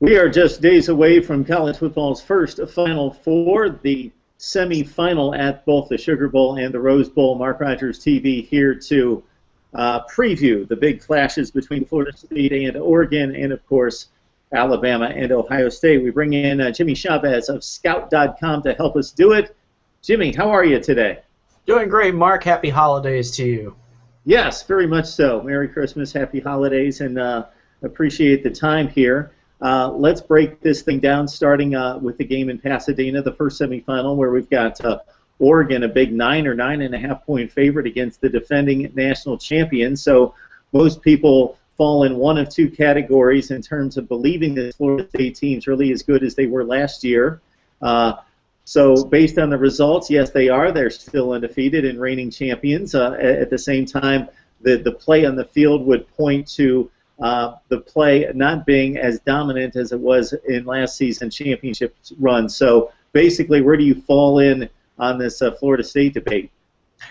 We are just days away from college football's first Final Four, the semifinal at both the Sugar Bowl and the Rose Bowl. Mark Rogers TV here to preview the big clashes between Florida State and Oregon, and of course Alabama and Ohio State. We bring in Jimmy Chavez of Scout.com to help us do it. Jimmy, how are you today? Doing great, Mark. Happy holidays to you. Yes, very much so. Merry Christmas, happy holidays, and appreciate the time here. Let's break this thing down, starting with the game in Pasadena, the first semifinal, where we've got Oregon, a big 9 or 9.5 point favorite against the defending national champion. So most people fall in one of two categories in terms of believing that Florida State team's really as good as they were last year. So based on the results, yes, they are. They're still undefeated and reigning champions. At the same time, the play on the field would point to the play not being as dominant as it was in last season's championship run. So basically, where do you fall in on this Florida State debate?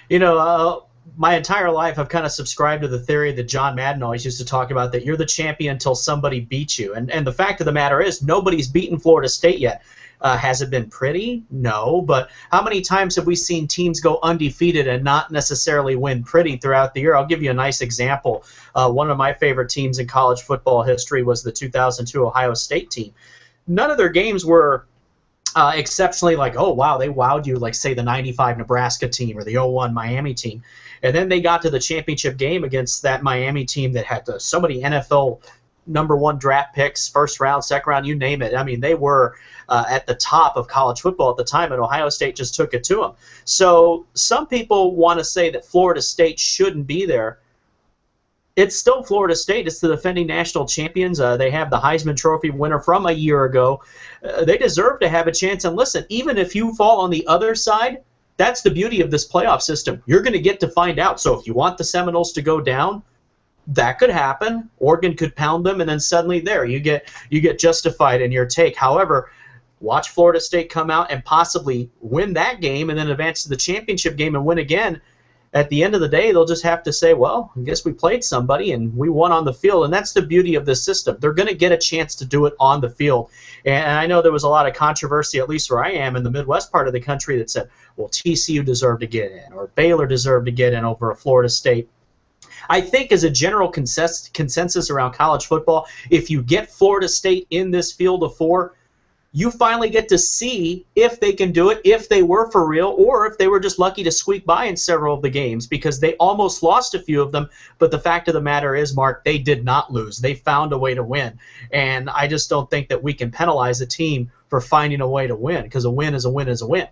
You know, my entire life I've kind of subscribed to the theory that John Madden always used to talk about, that you're the champion until somebody beats you. And the fact of the matter is, nobody's beaten Florida State yet. Has it been pretty? No. But how many times have we seen teams go undefeated and not necessarily win pretty throughout the year? I'll give you a nice example. One of my favorite teams in college football history was the 2002 Ohio State team. None of their games were exceptionally like, oh, wow, they wowed you, like, say, the 95 Nebraska team or the 01 Miami team. And then they got to the championship game against that Miami team that had so many NFL #1 draft picks, first round, second round, you name it. I mean, they were at the top of college football at the time, and Ohio State just took it to them. So some people want to say that Florida State shouldn't be there. It's still Florida State. It's the defending national champions. They have the Heisman Trophy winner from a year ago. They deserve to have a chance. And listen, even if you fall on the other side, that's the beauty of this playoff system. You're going to get to find out. So if you want the Seminoles to go down, that could happen. Oregon could pound them, and then suddenly there you get justified in your take. However, watch Florida State come out and possibly win that game and then advance to the championship game and win again. At the end of the day, they'll just have to say, well, I guess we played somebody and we won on the field. And that's the beauty of this system. They're going to get a chance to do it on the field. And I know there was a lot of controversy, at least where I am in the Midwest part of the country, that said, well, TCU deserved to get in or Baylor deserved to get in over a Florida State. I think as a general consensus around college football, if you get Florida State in this field of four, you finally get to see if they can do it, if they were for real, or if they were just lucky to squeak by in several of the games, because they almost lost a few of them. But the fact of the matter is, Mark, they did not lose. They found a way to win. And I just don't think that we can penalize a team for finding a way to win, because a win is a win is a win.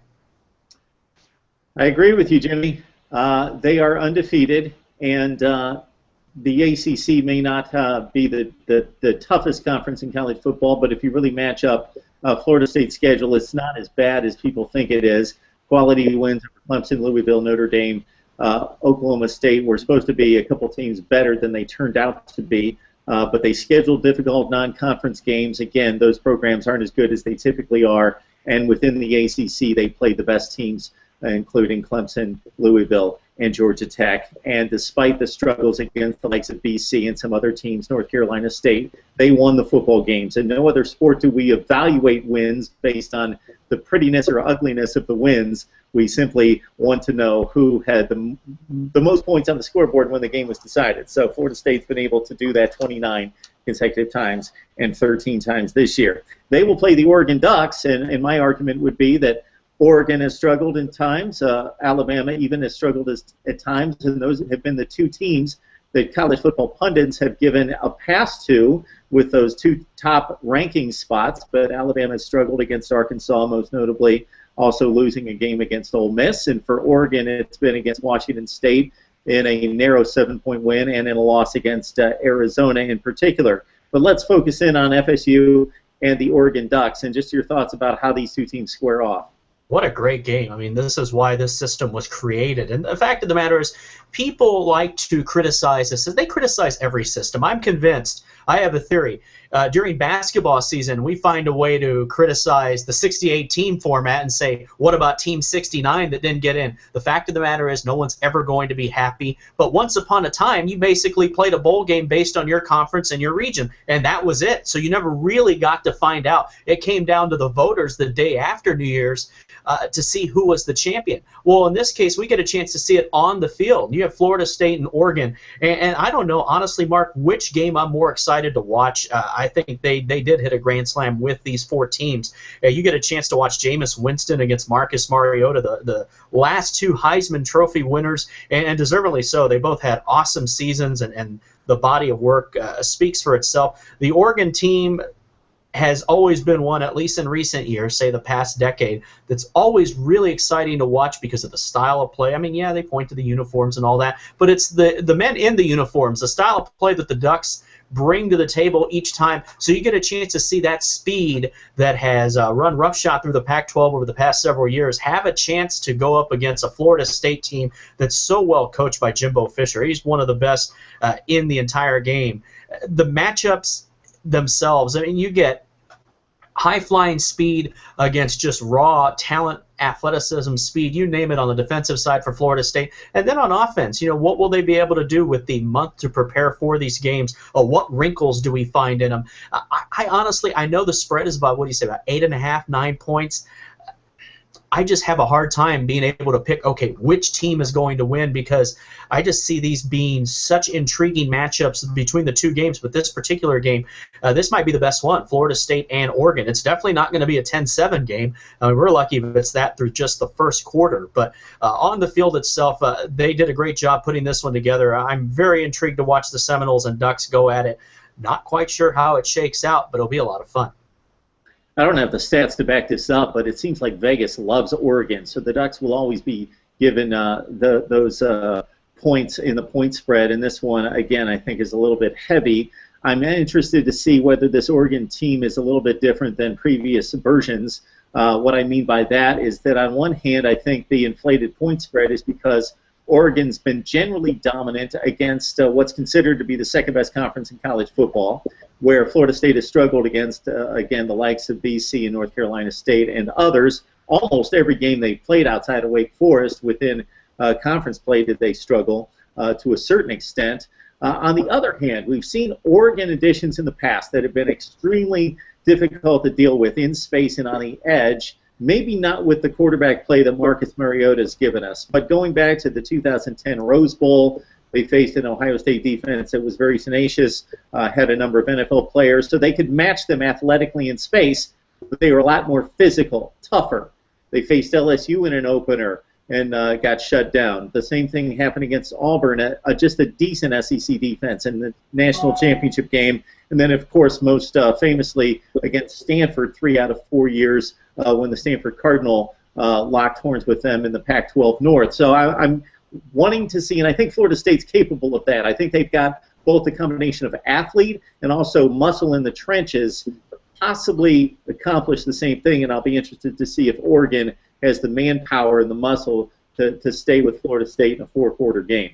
I agree with you, Jimmy. They are undefeated, and the ACC may not be the toughest conference in college football, but if you really match up Florida State's schedule, it's not as bad as people think it is. Quality wins over Clemson, Louisville, Notre Dame, Oklahoma State were supposed to be a couple teams better than they turned out to be, but they scheduled difficult non-conference games. Again, those programs aren't as good as they typically are, and within the ACC, they played the best teams, including Clemson, Louisville, and Georgia Tech. And despite the struggles against the likes of BC and some other teams, North Carolina State, they won the football games. In no other sport do we evaluate wins based on the prettiness or ugliness of the wins. We simply want to know who had the most points on the scoreboard when the game was decided. So Florida State's been able to do that 29 consecutive times and 13 times this year. They will play the Oregon Ducks, and my argument would be that Oregon has struggled in times. Alabama even has struggled at times, and those have been the two teams that college football pundits have given a pass to with those two top ranking spots. But Alabama has struggled against Arkansas, most notably also losing a game against Ole Miss. And for Oregon, it's been against Washington State in a narrow 7-point win and in a loss against Arizona in particular. But let's focus in on FSU and the Oregon Ducks, and just your thoughts about how these two teams square off. What a great game. I mean, this is why this system was created. And the fact of the matter is, people like to criticize this. They criticize every system. I'm convinced, I have a theory, during basketball season, we find a way to criticize the 68 team format and say, what about Team 69 that didn't get in? The fact of the matter is no one's ever going to be happy. But once upon a time, you basically played a bowl game based on your conference and your region, and that was it. So you never really got to find out. It came down to the voters the day after New Year's to see who was the champion. Well, in this case, we get a chance to see it on the field. You have Florida State and Oregon, and I don't know, honestly, Mark, which game I'm more excited to watch. I think they did hit a grand slam with these four teams. You get a chance to watch Jameis Winston against Marcus Mariota, the last two Heisman Trophy winners, and deservedly so. They both had awesome seasons, and the body of work speaks for itself. The Oregon team has always been one, at least in recent years, say the past decade, that's always really exciting to watch because of the style of play. I mean, yeah, they point to the uniforms and all that, but it's the men in the uniforms, the style of play that the Ducks bring to the table each time. So you get a chance to see that speed that has run roughshod through the Pac-12 over the past several years have a chance to go up against a Florida State team that's so well coached by Jimbo Fisher. He's one of the best in the entire game. The matchups themselves, I mean, you get high-flying speed against just raw talent, athleticism, speed, you name it, on the defensive side for Florida State. And then on offense, what will they be able to do with the month to prepare for these games? What wrinkles do we find in them? I honestly, I know the spread is about, what do you say, about 8.5, 9 points. I just have a hard time being able to pick, okay, which team is going to win, because I just see these being such intriguing matchups between the two games. But this particular game, this might be the best one, Florida State and Oregon. It's definitely not going to be a 10-7 game. We're lucky if it's that through just the first quarter. But on the field itself, they did a great job putting this one together. I'm very intrigued to watch the Seminoles and Ducks go at it. Not quite sure how it shakes out, but it'll be a lot of fun. I don't have the stats to back this up, but it seems like Vegas loves Oregon, so the Ducks will always be given those points in the point spread. And this one, again, I think is a little bit heavy. I'm interested to see whether this Oregon team is a little bit different than previous versions. What I mean by that is that on one hand, I think the inflated point spread is because Oregon's been generally dominant against what's considered to be the second-best conference in college football, where Florida State has struggled against, again, the likes of BC and North Carolina State and others. Almost every game they played outside of Wake Forest within conference play did they struggle to a certain extent. On the other hand, we've seen Oregon additions in the past that have been extremely difficult to deal with in space and on the edge. Maybe not with the quarterback play that Marcus Mariota has given us, but going back to the 2010 Rose Bowl, they faced an Ohio State defense that was very tenacious, had a number of NFL players, so they could match them athletically in space, but they were a lot more physical, tougher. They faced LSU in an opener and got shut down. The same thing happened against Auburn, just a decent SEC defense in the national championship game, and then, of course, most famously against Stanford 3 out of 4 years when the Stanford Cardinal locked horns with them in the Pac-12 North. So I'm wanting to see, and I think Florida State's capable of that. I think they've got both a combination of athlete and also muscle in the trenches, possibly accomplish the same thing, and I'll be interested to see if Oregon has the manpower and the muscle to stay with Florida State in a four-quarter game.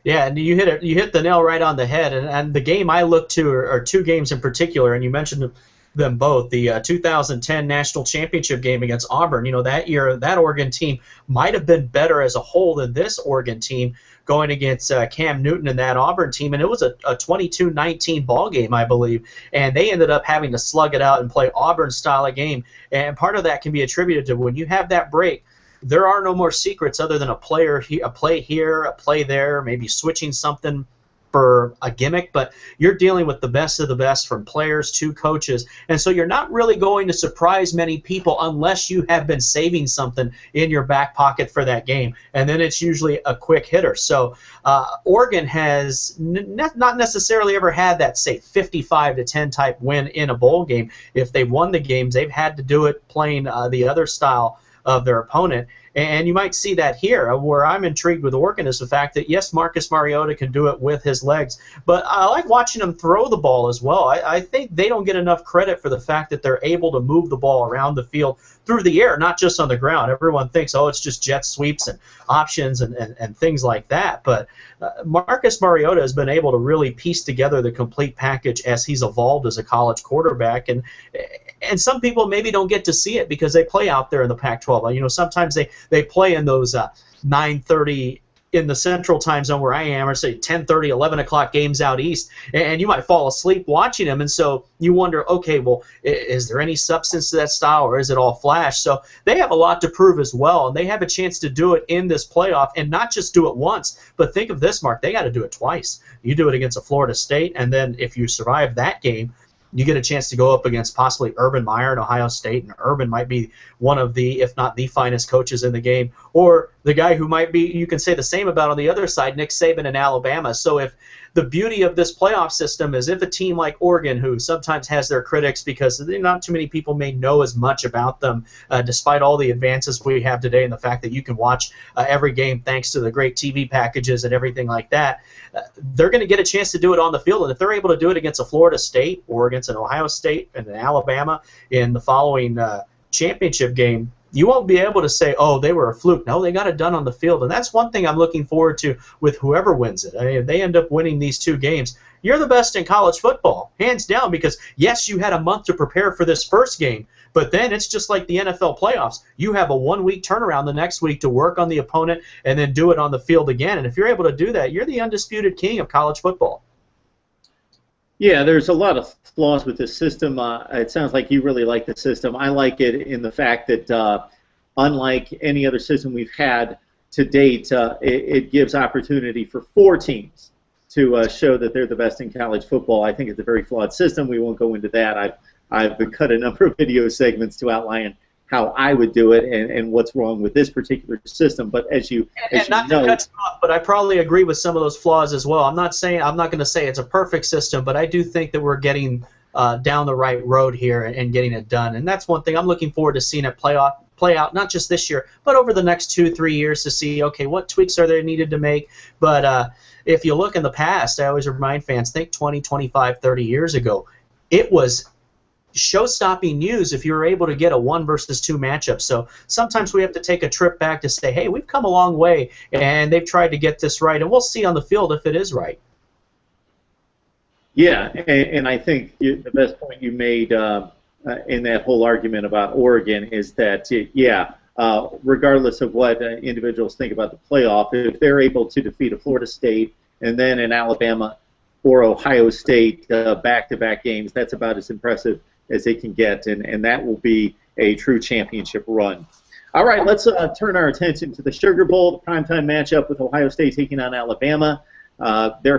Yeah, and you hit the nail right on the head. And the game I look to are two games in particular, and you mentioned them both. The 2010 national championship game against Auburn. That year, that Oregon team might have been better as a whole than this Oregon team going against Cam Newton and that Auburn team. And it was a 22-19 ball game, I believe. And they ended up having to slug it out and play Auburn style of game. And part of that can be attributed to when you have that break, there are no more secrets other than a play here, a play there, maybe switching something for a gimmick, but you're dealing with the best of the best from players to coaches, and so you're not really going to surprise many people unless you have been saving something in your back pocket for that game, and then it's usually a quick hitter. So Oregon has not necessarily ever had that, say, 55-10 type win in a bowl game. If they've won the games, they've had to do it playing the other style of their opponent. And you might see that here. Where I'm intrigued with Oregon is the fact that, yes, Marcus Mariota can do it with his legs, but I like watching him throw the ball as well. I think they don't get enough credit for the fact that they're able to move the ball around the field through the air, not just on the ground. Everyone thinks, oh, it's just jet sweeps and options and things like that. But Marcus Mariota has been able to really piece together the complete package as he's evolved as a college quarterback. And some people maybe don't get to see it because they play out there in the Pac-12. You know, sometimes they play in those 9:30 in the central time zone where I am, or say 10:30, 11 o'clock games out east, and you might fall asleep watching them, and so you wonder, okay, well, is there any substance to that style, or is it all flash? So they have a lot to prove as well, and they have a chance to do it in this playoff, and not just do it once, but think of this, Mark, they got to do it twice. You do it against a Florida State, and then if you survive that game, you get a chance to go up against possibly Urban Meyer at Ohio State, and Urban might be one of the, if not the finest coaches in the game, or the guy who might be, you can say the same about on the other side, Nick Saban in Alabama. So if the beauty of this playoff system is if a team like Oregon, who sometimes has their critics because not too many people may know as much about them, despite all the advances we have today and the fact that you can watch every game thanks to the great TV packages and everything like that, they're going to get a chance to do it on the field. And if they're able to do it against a Florida State or against an Ohio State and an Alabama in the following championship game, you won't be able to say, oh, they were a fluke. No, they got it done on the field. And that's one thing I'm looking forward to with whoever wins it. I mean, if they end up winning these two games, you're the best in college football, hands down, because, yes, you had a month to prepare for this first game, but then it's just like the NFL playoffs. You have a 1 week turnaround the next week to work on the opponent and then do it on the field again. And if you're able to do that, you're the undisputed king of college football. Yeah, there's a lot of flaws with this system. It sounds like you really like the system. I like it in the fact that unlike any other system we've had to date, it gives opportunity for 4 teams to show that they're the best in college football. I think it's a very flawed system. We won't go into that. I've cut a number of video segments to outline how I would do it and what's wrong with this particular system. But as you not know, to cut you off, but I probably agree with some of those flaws as well. I'm not going to say it's a perfect system, but I do think that we're getting down the right road here and getting it done. And that's one thing I'm looking forward to seeing it play out, not just this year, but over the next 2-3 years to see, okay, what tweaks are there needed to make. But if you look in the past, I always remind fans, think 20, 25, 30 years ago, it was show-stopping news if you were able to get a 1 versus 2 matchup. So sometimes we have to take a trip back to say, hey, we've come a long way, and they've tried to get this right, and we'll see on the field if it is right. Yeah, and I think the best point you made in that whole argument about Oregon is that, regardless of what individuals think about the playoff, if they're able to defeat a Florida State and then an Alabama or Ohio State back-to-back games, that's about as impressive as they can get, and that will be a true championship run. All right, let's turn our attention to the Sugar Bowl, the primetime matchup with Ohio State taking on Alabama. There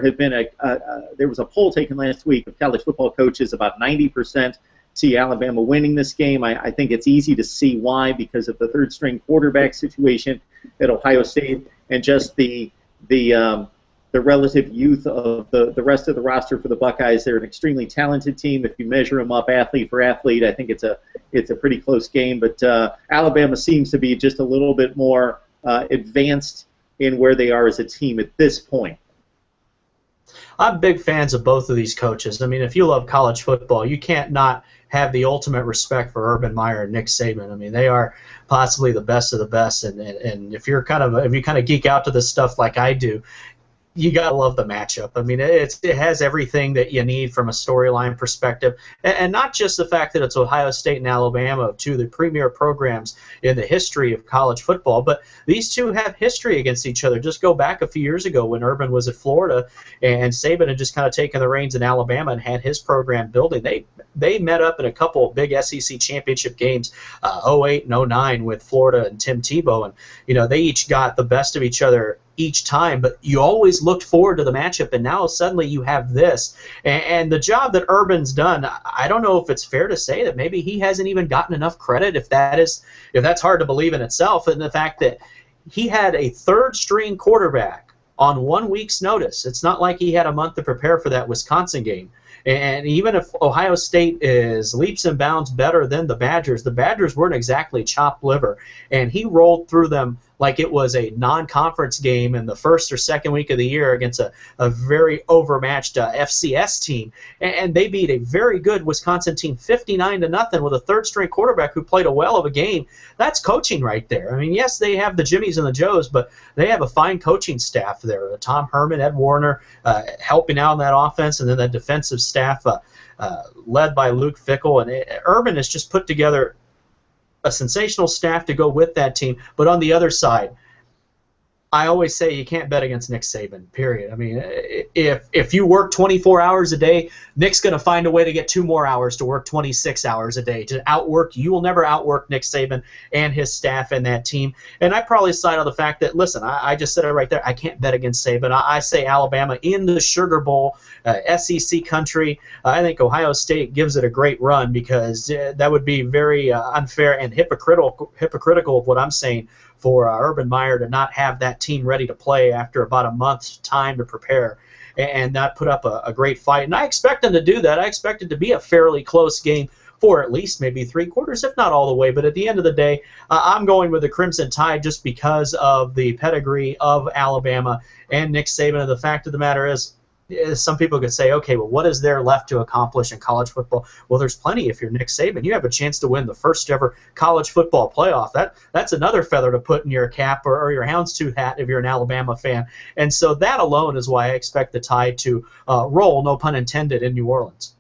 was a poll taken last week of college football coaches. About 90% see Alabama winning this game. I think it's easy to see why, because of the third-string quarterback situation at Ohio State and just the relative youth of the rest of the roster for the Buckeyes. They're an extremely talented team. If you measure them up athlete for athlete, I think it's a pretty close game. But Alabama seems to be just a little bit more advanced in where they are as a team at this point. I'm big fans of both of these coaches. I mean, if you love college football, you can't not have the ultimate respect for Urban Meyer and Nick Saban. I mean, they are possibly the best of the best. And if you kind of geek out to this stuff like I do, you gotta love the matchup. I mean, it has everything that you need from a storyline perspective, and not just the fact that it's Ohio State and Alabama, two of the premier programs in the history of college football, but these two have history against each other. Just go back a few years ago when Urban was at Florida and Saban had just kind of taken the reins in Alabama and had his program building. They met up in a couple of big SEC championship games, 08 and 09 with Florida and Tim Tebow, and they each got the best of each other each time, but you always looked forward to the matchup, and now suddenly you have this. And the job that Urban's done, I don't know if it's fair to say that maybe he hasn't even gotten enough credit, if that's hard to believe in itself, and the fact that he had a third-string quarterback on 1 week's notice. It's not like he had a month to prepare for that Wisconsin game. And even if Ohio State is leaps and bounds better than the Badgers weren't exactly chopped liver. And he rolled through them like it was a non-conference game in the first or second week of the year against a very overmatched FCS team. And they beat a very good Wisconsin team 59-0 with a third-string quarterback who played a whale of a game. That's coaching right there. I mean, yes, they have the Jimmies and the Joes, but they have a fine coaching staff there. Tom Herman, Ed Warner helping out in that offense, and then that defensive staff led by Luke Fickell. And Urban has just put together a sensational staff to go with that team. But on the other side, I always say you can't bet against Nick Saban, period. I mean, if you work 24 hours a day, Nick's going to find a way to get 2 more hours to work 26 hours a day to outwork. You will never outwork Nick Saban and his staff and that team. And I probably side on the fact that, listen, I just said it right there, I can't bet against Saban. I say Alabama in the Sugar Bowl, SEC country. I think Ohio State gives it a great run because that would be very unfair and hypocritical of what I'm saying for Urban Meyer to not have that team ready to play after about a month's time to prepare and not put up a great fight. And I expect them to do that. I expect it to be a fairly close game for at least maybe 3 quarters, if not all the way. But at the end of the day, I'm going with the Crimson Tide just because of the pedigree of Alabama and Nick Saban. And the fact of the matter is, some people could say, okay, well, what is there left to accomplish in college football? Well, there's plenty. If you're Nick Saban, you have a chance to win the first ever college football playoff. That's another feather to put in your cap or your houndstooth hat if you're an Alabama fan. And so that alone is why I expect the Tide to roll, no pun intended, in New Orleans.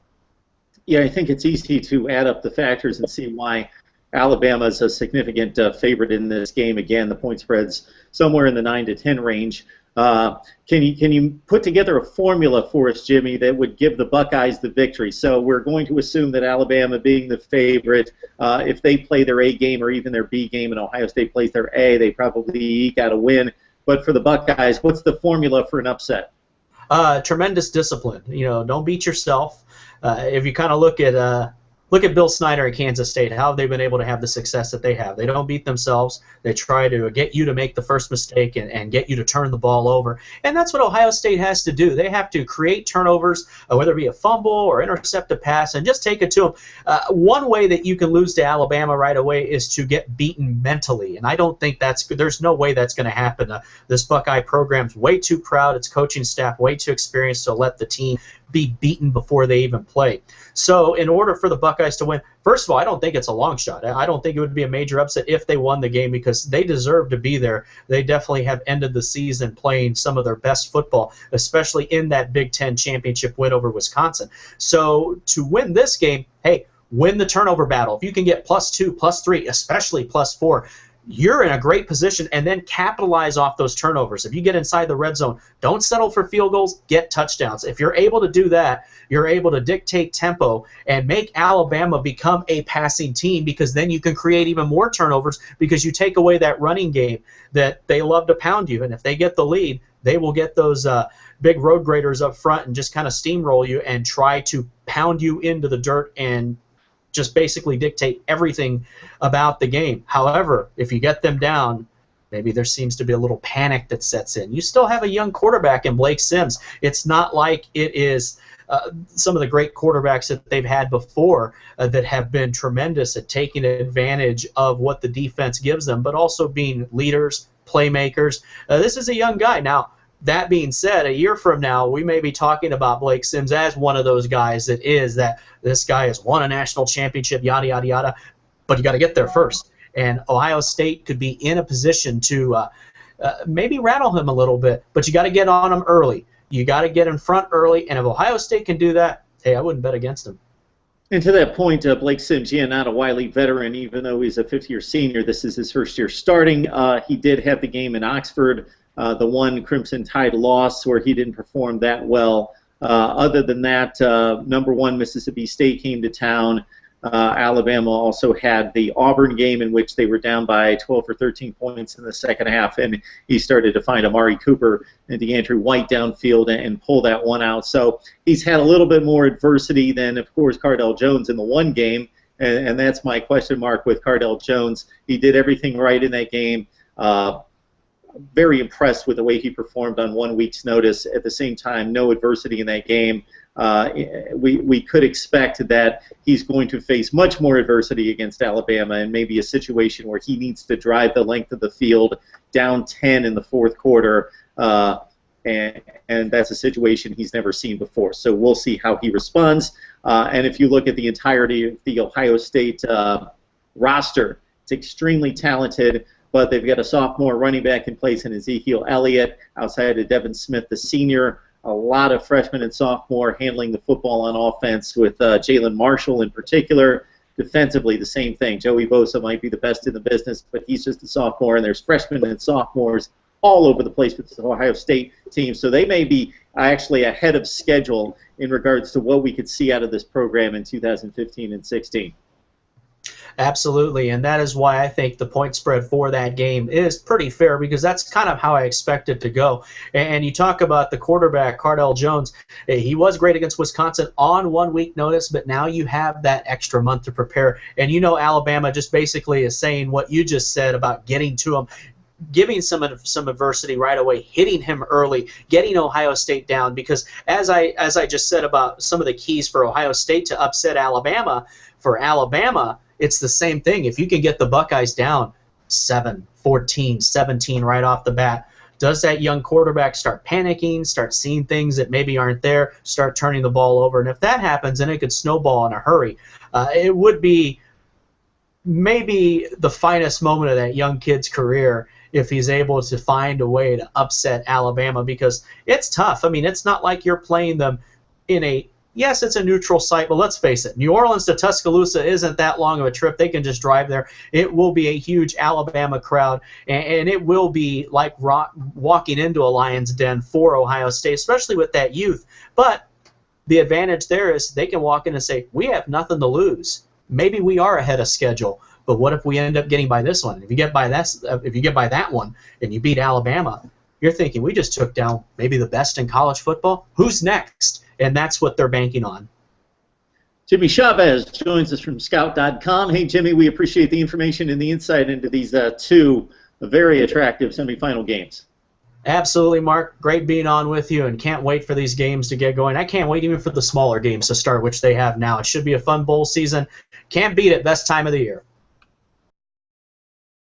Yeah, I think it's easy to add up the factors and see why Alabama is a significant favorite in this game. Again, the point spread's somewhere in the 9 to 10 range. Can you put together a formula for us, Jimmy, that would give the Buckeyes the victory? So we're going to assume that Alabama, being the favorite, if they play their A game or even their B game and Ohio State plays their A, they probably eke out a win. But for the Buckeyes, what's the formula for an upset? Tremendous discipline. You know, don't beat yourself. If you kind of look at Bill Snyder at Kansas State, how have they been able to have the success that they have? They don't beat themselves. They try to get you to make the first mistake and get you to turn the ball over. And that's what Ohio State has to do. They have to create turnovers, whether it be a fumble or intercept a pass, and just take it to them. One way that you can lose to Alabama right away is to get beaten mentally. And I don't think there's no way that's going to happen. This Buckeye program's way too proud. Its coaching staff way too experienced to let the team be beaten before they even play. So in order for the Buckeyes to win, first of all, I don't think it's a long shot. I don't think it would be a major upset if they won the game because they deserve to be there. They definitely have ended the season playing some of their best football, especially in that Big Ten championship win over Wisconsin. So to win this game, hey, win the turnover battle. If you can get +2, +3, especially +4, you're in a great position, and then capitalize off those turnovers. If you get inside the red zone, don't settle for field goals, get touchdowns. If you're able to do that, you're able to dictate tempo and make Alabama become a passing team because then you can create even more turnovers because you take away that running game that they love to pound you. And if they get the lead, they will get those big road graders up front and just kind of steamroll you and try to pound you into the dirt and just basically dictate everything about the game. However, if you get them down, maybe there seems to be a little panic that sets in. You still have a young quarterback in Blake Sims. It's not like it is some of the great quarterbacks that they've had before that have been tremendous at taking advantage of what the defense gives them, but also being leaders, playmakers. This is a young guy. Now, that being said, a year from now, we may be talking about Blake Sims as one of those guys that this guy has won a national championship, yada, yada, yada, but you got to get there first. And Ohio State could be in a position to maybe rattle him a little bit, but you got to get on him early. You got to get in front early, and if Ohio State can do that, hey, I wouldn't bet against him. And to that point, Blake Sims, not a wily veteran, even though he's a fifth-year senior. This is his first year starting. He did have the game in Oxford, the one Crimson Tide loss where he didn't perform that well. Other than that, number 1 Mississippi State came to town. Alabama also had the Auburn game in which they were down by 12 or 13 points in the second half, and he started to find Amari Cooper and DeAndre White downfield and pull that one out. So he's had a little bit more adversity than, of course, Cardell Jones in the one game, and that's my question mark with Cardell Jones. He did everything right in that game. very impressed with the way he performed on 1 week's notice. At the same time, no adversity in that game. We could expect that he's going to face much more adversity against Alabama, and maybe a situation where he needs to drive the length of the field down 10 in the fourth quarter, and that's a situation he's never seen before. So we'll see how he responds. And if you look at the entirety of the Ohio State roster, it's extremely talented, but they've got a sophomore running back in place in Ezekiel Elliott, outside of Devin Smith, the senior. A lot of freshmen and sophomore handling the football on offense, with Jalen Marshall in particular. Defensively, the same thing. Joey Bosa might be the best in the business, but he's just a sophomore, and there's freshmen and sophomores all over the place with the Ohio State team. So they may be actually ahead of schedule in regards to what we could see out of this program in 2015 and 16. Absolutely, and that is why I think the point spread for that game is pretty fair, because that's kind of how I expect it to go. And you talk about the quarterback, Cardell Jones. He was great against Wisconsin on 1 week notice, but now you have that extra month to prepare. And you know Alabama just basically is saying what you just said about getting to him, giving some adversity right away, hitting him early, getting Ohio State down, because as I just said about some of the keys for Ohio State to upset Alabama, for Alabama, it's the same thing. If you can get the Buckeyes down 7, 14, 17 right off the bat, does that young quarterback start panicking, start seeing things that maybe aren't there, start turning the ball over? And if that happens, then it could snowball in a hurry. It would be maybe the finest moment of that young kid's career if he's able to find a way to upset Alabama, because it's tough. I mean, it's not like you're playing them in a, yes, it's a neutral site, but let's face it, New Orleans to Tuscaloosa isn't that long of a trip. They can just drive there. It will be a huge Alabama crowd, and it will be like walking into a lion's den for Ohio State, especially with that youth. But the advantage there is they can walk in and say, we have nothing to lose. Maybe we are ahead of schedule, but what if we end up getting by this one? If you get by that one and you beat Alabama, you're thinking, we just took down maybe the best in college football. Who's next? And that's what they're banking on. Jimmy Chavez joins us from Scout.com. Hey, Jimmy, we appreciate the information and the insight into these two very attractive semifinal games. Absolutely, Mark. Great being on with you, and can't wait for these games to get going. I can't wait even for the smaller games to start, which they have now. It should be a fun bowl season. Can't beat it. Best time of the year.